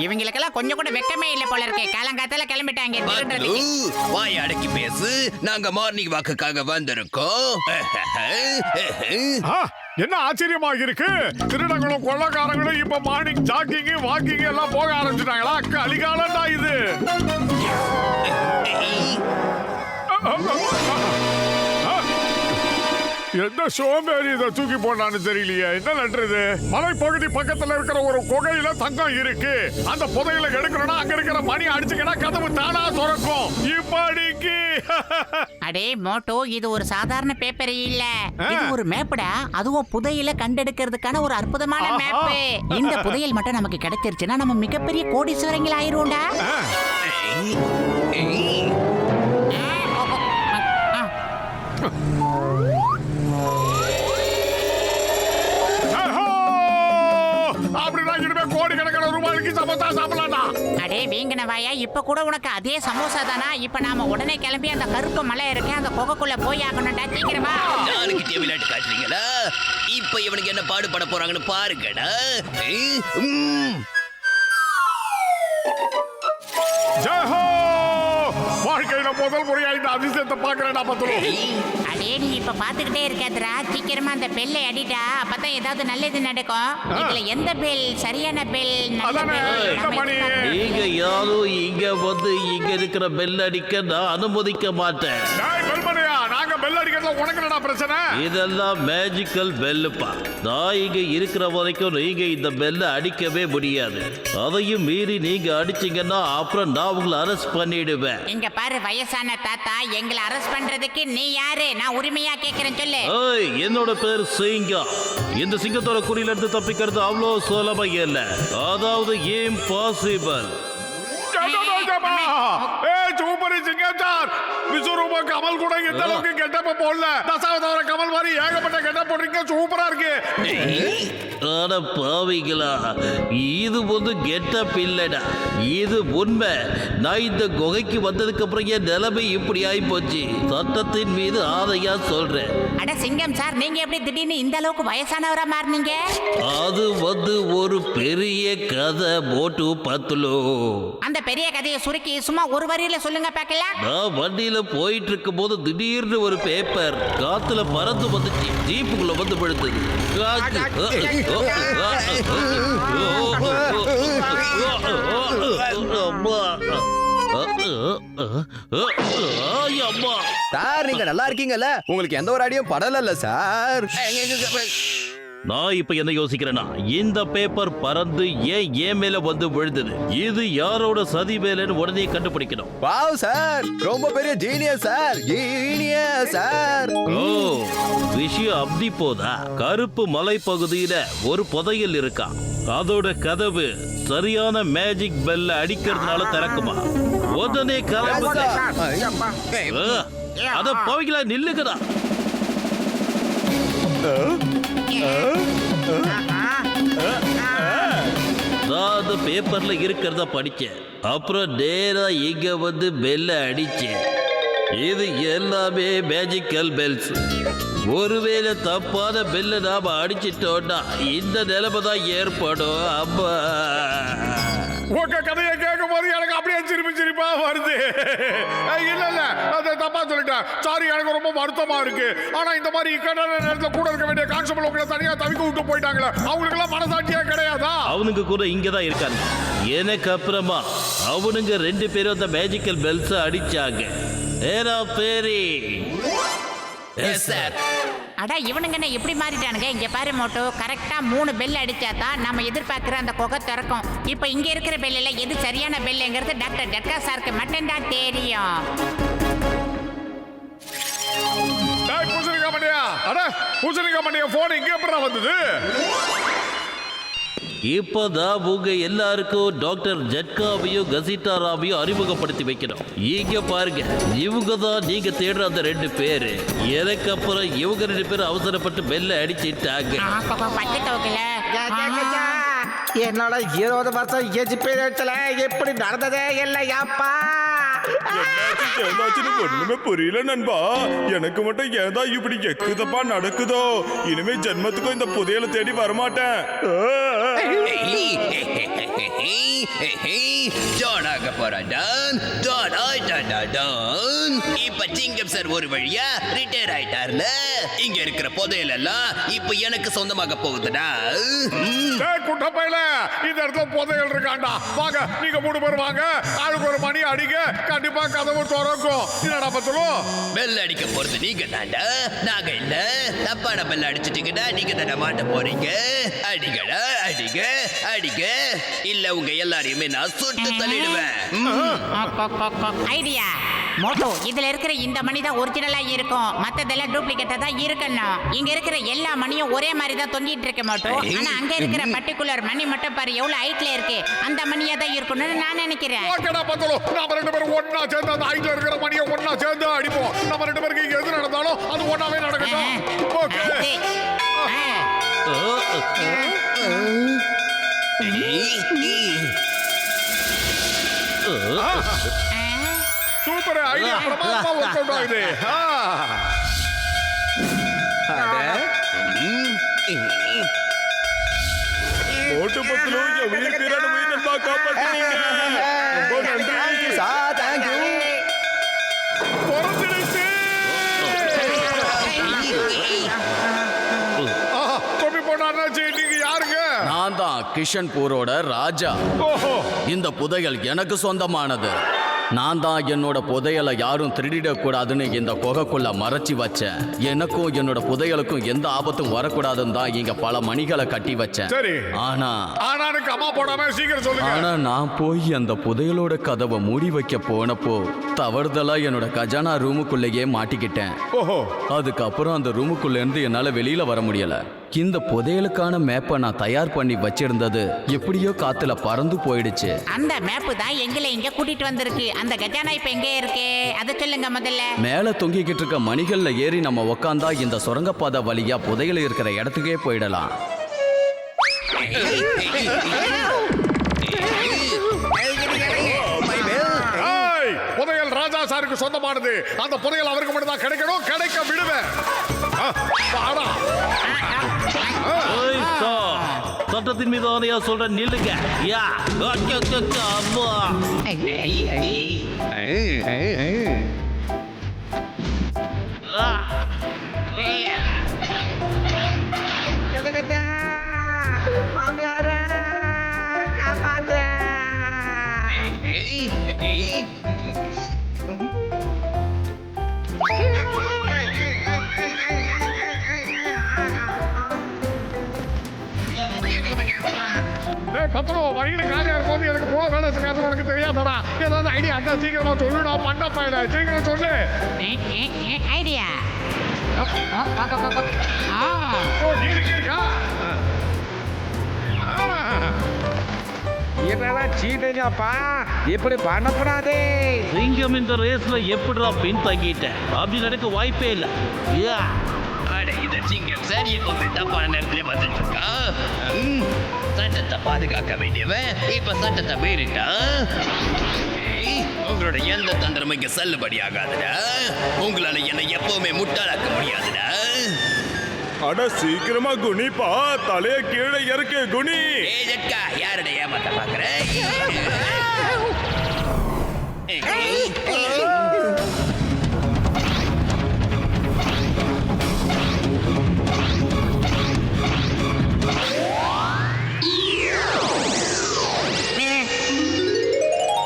இவங்களுக்கெல்லாம் கொஞ்சம் கூட வெக்கமே இல்ல போல இருக்கு. காலங்காத்தால கிளம்பிட்டாங்க. வாய் அடக்கி பேசு. நாங்க மார்னிங் வாக்குக்காக வந்திருக்கோம். என்ன ஆச்சரியமாக இருக்கு. திருடங்களும் கொள்ளக்காரங்களும் இப்ப மார்னிங் ஜாக்கிங் வாக்கிங் எல்லாம் போக ஆரம்பிச்சிட்டாங்களா? கலிகாலம்டா இது. என்ன சோம்பேறி இதை தூக்கி போனான்னு தெரியலையே. என்ன நன்றது? மலைப்பகுதி பக்கத்துல இருக்கிற ஒரு குகையில தங்கம் இருக்கு. அந்த புதையில எடுக்கணும்னா அங்க இருக்கிற மணி அடிச்சுக்கினா கதவு தானா திறக்கும். இப்படிக்கு அடே மோட்டோ, இது ஒரு சாதாரண பேப்பர் இல்ல, இது ஒரு மேப்டா. அதுவும் புதையில கண்டெடுக்கிறதுக்கான ஒரு அற்புதமான மேப். இந்த புதையல் மட்டும் நமக்கு கிடைச்சிருச்சுன்னா நம்ம மிகப்பெரிய கோடீஸ்வரங்கள் ஆயிருவோம்டா. அடே வீங்கன வாயா, இப்ப கூட உனக்கு அதே சமோசா தானா? இப்ப நாம உடனே கிளம்பி அந்த கருப்பு மலை இருக்கு அந்த குகைக்குள்ள போய் ஆகணும்டா. சீக்கிரமா. நாளைக்கு விளையாட்டு காட்டுறீங்களா? இப்ப இவனுக்கு என்ன பாடுபட போறாங்கன்னு பாருங்கடா. வாழ்க்கையில முதல் முறையா இந்த அதிசயத்தை பாக்குறேன்டா பத்துலு. அடே நீ இப்ப பாத்துக்கிட்டே இருக்காதடா, சீக்கிரமா அந்த பெல்லை அடிடா. அப்பதான் ஏதாவது நல்லது நடக்கும். இதுல எந்த பெல் சரியான பெல்? நீங்க யாரும் இங்க வந்து இங்க இருக்கிற பெல் அடிக்க நான் அனுமதிக்க மாட்டேன். நாங்க பெல் அடிக்கிறதுல உனக்கு என்னடா பிரச்சனை? இதெல்லாம் மேஜிக்கல் பெல்லுப்பா. நான் இங்க இருக்கிற வரைக்கும் நீங்க இந்த பெல்ல அடிக்கவே முடியாது. அதையும் மீறி நீங்க அடிச்சீங்கன்னா அப்புறம் நான் உங்களை அரெஸ்ட் பண்ணிடுவேன். இங்க பாரு வயசான தாத்தா, எங்களை அரெஸ்ட் பண்றதுக்கு நீ யாரு? நான் உரிமையா கேக்குறேன், சொல்லு. என்னோட பேர் சிங்கம். இந்த சிங்கத்தோட குறியில இருந்து தப்பிக்கிறது அவ்வளோ சுலபம் இல்ல, அதாவது இம்பாசிபிள். கமல் கூட இந்த அளவுக்கு கெட்டப்ப போடல. தசாவதார கமல் மாதிரி ஏகப்பட்ட கெட்டப் போடுறீங்க. சூப்பரா இருக்கு. அட பாவிகளா, இது வந்து கெட்டப் இல்லடா, இது உண்மை. நான் இந்த குகைக்கு வந்ததுக்கு அப்புறம் என் நிலைமை இப்படி ஆகி போச்சு. சட்டத்தின் மீது ஆதையா சொல்றேன். அட சிங்கம் சார், நீங்க எப்படி திடீர்னு இந்த அளவுக்கு வயசானவரா மாறினீங்க? அது வந்து ஒரு பெரிய கதை மோட்டு பத்துலோ. அந்த பெரிய கதையை சுருக்கி சும்மா ஒரு வரியில சொல்லுங்க பார்க்கலாம். நான் வண்டியில போயிட்டு இருக்கும் போது திடீர்னு ஒரு பேப்பர் காத்துல பறந்து வந்துச்சு. ஜீப்புக்குள்ள வந்து விழுந்தது. சார் நீங்க நல்லா இருக்கீங்கல்ல? உங்களுக்கு எந்த ஒரு அடியும் படல சார். நான் இப்ப என்ன யோசிக்கிறேன்னா, இந்த பேப்பர் பறந்து ஏன் மேல வந்து விழுந்தது? இது யாரோட சதி வேலைன்னு உடனே கண்டுபிடிக்கணும். வாவ் சார், ரொம்ப பெரிய ஜீனியஸ் சார். Genius sir. ஓ, விஷயம் அப்படி போதா? கருப்பு மலை பகுதியில ஒரு புதையல் இருக்கா. அதோட கதவு சரியான மேஜிக் பெல்ல அடிக்கிறதுனால திறக்குமா? உடனே கிளம்புங்க. அத போய்களா, நில்லுங்கடா. நான் அந்த பேப்பர்ல இருக்கிறத படிச்சேன். அப்புறம் நேரா இங்க வந்து பெல்ல அடிச்சேன். இது எல்லாமே மேஜிக்கல் பெல்ஸ். ஒருவேளை தப்பான பெல்ல நாம அடிச்சிட்டோம்னா இந்த நிலைமை தான் ஏற்படும். அம்மா, உங்க கதையை கேட்கும் போது எனக்கு அப்படியே சிரிப்பா வருது. இல்ல இல்ல, அதை தப்பா சொல்லிட்டேன். சாரி, எனக்கு ரொம்ப வருத்தமா இருக்கு. ஆனா இந்த மாதிரி இக்கட்டான நேரத்துல கூட இருக்க வேண்டிய கான்ஸ்டபிள் உங்களை தனியா தவிக்க விட்டு போயிட்டாங்களே, அவங்களுக்கு எல்லாம் மனசாட்சியா கிடையாதா? அவனுங்க கூட இங்கதான் இருக்காங்க. எனக்கு அப்புறமா அவனுங்க 2 பேரும் அந்த மேஜிக்கல் பெல்ஸ் அடிச்சாங்க. ஏரா பேரி. Yes sir. அடா இவனுங்க என்ன இப்படி மாறிட்டானுங்க? இங்க பாரு மோட்டோ, கரெக்டா 3 பெல் அடிச்சாதான் நம்ம எதிர்பார்க்கிற அந்த குகை திறக்கும். இப்ப இங்க இருக்கிற பெல்ல எது சரியான பெல்லுங்கிறது டாக்டர் டட்கா சாருக்கு மட்டும் தான் தெரியும். பூசணிக்கா மண்டியா, போன் இங்க எப்படா வந்தது? இப்பதான் உங்க எல்லாருக்கும் டாக்டர் ஜட்காவையும் கசிட்டாராவையும் அறிமுகப்படுத்தி வைக்கணும். இங்க பாருங்க, இவங்க தான் நீங்க தேடுற அந்த 2 பேரு. எனக்கு அப்புறம் இவங்க 2 பேரும் அவசரப்பட்டு பெல்ல அடிச்சிட்டாங்க. பச்சை தவக்கல என்னோட 20 வருஷம் எஜுபேரத்துல எப்படி நடந்ததே இல்லையாப்பா. ஏதாச்சும் ஒண்ணுமே புரியல நண்பா. எனக்கு மட்டும் ஏதா இப்படி எக்குதப்பா நடக்குதோ. இனிமே ஜென்மத்துக்கும் இந்த புதையலை தேடி வரமாட்டேன். ஜானாக போறான். இப்ப சிங்கம் சார் ஒரு வழியா ரிட்டையர் ஆயிட்டார்ல. இங்க இருக்கிற புதையல் எல்லாம் இப்ப எனக்கு சொந்தமாக போகுதுடா. குட்டப்பையில இந்த இடத்துல புதையல் இருக்காண்டா. வாங்க, நீங்க 3 பேர் வாங்க. ஆளுக்கு ஒரு மணி அடிக்க, கண்டிப்பா கதவு திறக்கும். என்னடா பத்தலும் பெல் அடிக்க போறது நீங்க தாண்டா, நாங்க இல்ல. தப்பான பெல் அடிச்சிட்டீங்கன்னா நீங்க தானே மாட்ட போறீங்க. அடிக்கடா, அடிக்க அடிக்க, இல்ல உங்க எல்லாரையுமே நான் சுட்டு தள்ளிடுவேன். ஐடியா மோட்டோ, இதுல இருக்கிற இந்த மணி தான் ஒரிஜினலா இருக்கும். மத்ததெல்லாம் டூப்ளிகேட்டா தான் இருக்கணும். இங்க இருக்கிற எல்லா மணியும் ஒரே மாதிரி தான் தொங்கிட்டு இருக்கு மோட்டோ. ஆனா அங்க இருக்கிற பர்టిక్యులர் மணி மட்டும் பாரு எவ்வளவு ஹைட்ல இருக்கு. அந்த மணியா தான் இருக்கணும்னு நான் நினைக்கிறேன். ஓகேடா பத்தலும், நாம 2 பேரும் ஒண்ணா சேர்ந்து அந்த ஹைட்ல இருக்கிற மணியை ஒண்ணா சேர்ந்து அடிப்போம். நம்ம 2 பேருக்கு இங்க எது நடந்தாலும் அது ஒண்ணாவே நடக்கட்டும். ஓகே. சூப்பர் ஐடியா, பிரமாதமா ஒர்க் அவுட் ஆகுது. ஓட்டு பத்தலும் என் உயிர் பேரான உயிர் நண்பா காப்பாத்துறீங்க. ரொம்ப நன்றி சார், தேங்க்யூ. பொறுத்திருச்சு. தொப்பி போட்டாச்சு. நீங்க யாருங்க? நான் தான் கிஷன்பூரோட ராஜா. ஓஹோ, இந்த புதையல் எனக்கு சொந்தமானது. நான் தான் என்னோட புதையலை யாரும் திருடிடக்கூடாதுன்னு இந்த குகைக்குள்ள மறைச்சி வச்சேன். எனக்கும் என்னோட புதையலுக்கும் எந்த ஆபத்தும் வரக்கூடாதுன்னு தான் இங்க பல மணிகளை கட்டி வச்சேன். சரி. ஆனா ஆனானுக்கு அம்மா போடாம சீக்கிரம் சொல்லுங்க. நான் போய் அந்த புதையலோட கதவை மூடி வைக்க போனப்போ தவறுதலா என்னோட கஜானா ரூமுக்குள்ளேயே மாட்டிக்கிட்டேன். ஓஹோ, அதுக்கப்புறம் அந்த ரூமுக்குள்ள இருந்து என்னால வெளியில வர முடியல. இந்த புதையலுக்கான மேப்பை நான் தயார் பண்ணி வச்சிருந்தது எப்படியோ காத்துல பறந்து போயிடுச்சு. அந்த மேப்பு தான் எங்களை இங்க கூட்டிட்டு வந்திருக்கு. அந்த கஜானா இப்ப எங்க இருக்கு அதை சொல்லுங்க முதல்ல. மேல தொங்கிக்கிட்டு இருக்க மணிகள்ல ஏறி நம்ம உக்காந்தா இந்த சுரங்கப்பாதை வழியா புதையல் இருக்கிற இடத்துக்கே போயிடலாம். புதையல் ராஜா சாருக்கு சொந்தமானது. அந்த புதையல் அவருக்கு மட்டும் தான் கிடைக்கணும். கிடைக்க விடுவேன். சட்டத்தின் மீது ஆணையா சொல்ற நில்லுங்க. யா, அம்மா. பத்திரம் வழியில காலியா இருக்கும். எனக்கு போக வேலை செய்யாது. உனக்கு தெரியாதடா. ஏதாவது ஐடியா அந்த சீக்கிரமா சொல்லு. நான் பண்ண பையல சீக்கிரம் சொல்லு. ஐடியா இதெல்லாம் சீட்டப்பா, இப்படி பண்ணக்கூடாது. சிங்கம் இந்த ரேஸ்ல எப்படிடா பின் தங்கிட்டேன்? அப்படி நடக்க வாய்ப்பே இல்லை. யா, அட இந்த சிங்கம் சார் எப்பவுமே தப்பான நேரத்திலே வந்துட்டு இருக்கா. சட்டத்தை பாதுகாக்க வேண்டியவன் இப்ப சட்டத்தை மீறிட்டா. உங்களோட எந்த தந்திரமும் இங்க செல்லுபடி ஆகாதுடா. உங்களால என்னை எப்பவுமே முட்டாளாக்க முடியாதுடா. அட சீக்கிரமா குனிப்பா, தலைய கீழே இறக்கு குனி. ஜட்கா, யாரட ஏமாத்த பாக்குற?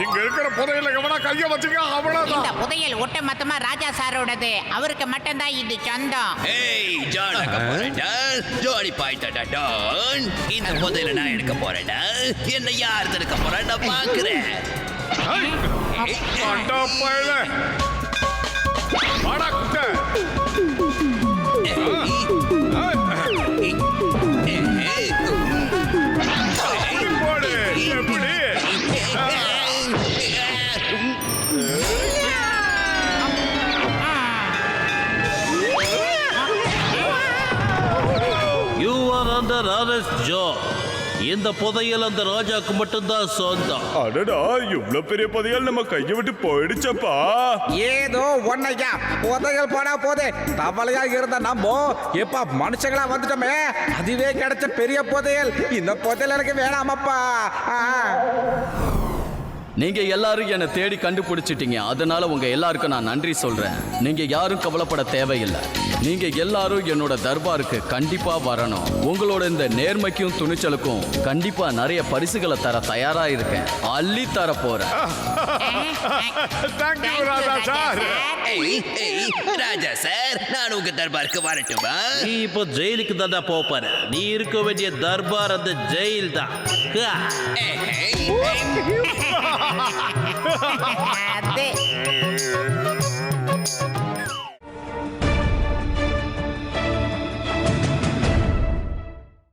இங்க இருக்கிற புதையல எவனா கைய வச்சுக்க, அவ்வளவுதான். இந்த புதையல் ஒட்ட மொத்தமா ராஜா சாரோடது. அவருக்கு மட்டும்தான் இது சொந்தம். ஏய் ஜானாக போறேன்டா. ஜோடி பாய்ட்டா டான். இந்த புதையல நான் எடுக்க போறேன்டா. என்ன யார் தடுக்க போறேன் நான் பாக்குறேன். அண்டா பையல வாடா குட்ட. மிஸ்டர் ஆர்எஸ் ஜோ, இந்த புதையல் அந்த ராஜாக்கு மட்டும்தான் சொந்தம். அடடா, இவ்வளவு பெரிய புதையல் நம்ம கையை விட்டு போயிடுச்சப்பா. ஏதோ ஒன்னையா புதையல் போனா போதே, தவளையா இருந்த நம்ம எப்ப மனுஷங்களா வந்துட்டோமே, அதுவே கிடைச்ச பெரிய புதையல். இந்த புதையல் எனக்கு வேணாமப்பா. நீங்க எல்லாரும் என்னை தேடி கண்டுபிடிச்சிட்டீங்க. அதனால உங்க எல்லாருக்கும் நான் நன்றி சொல்றேன். நீங்க யாரும் கவலைப்பட தேவையில்லை. நீங்க எல்லாரும் என்னோட தர்பாருக்கு கண்டிப்பா வரணும். உங்களோட இந்த நேர்மைக்கும் துணிச்சலுக்கும் கண்டிப்பா நிறைய பரிசுகளை தர தயாரா இருக்கேன். அள்ளி தர போறேன். Thank you, Raja sir. Raja sir, நான் உங்க தர்பாருக்கு வரட்டுமா? நீ இப்போ ஜெயிலுக்கு தான்டா போற. நீ இருக்க வேண்டிய தர்பார் அந்த ஜெயில் தான். அது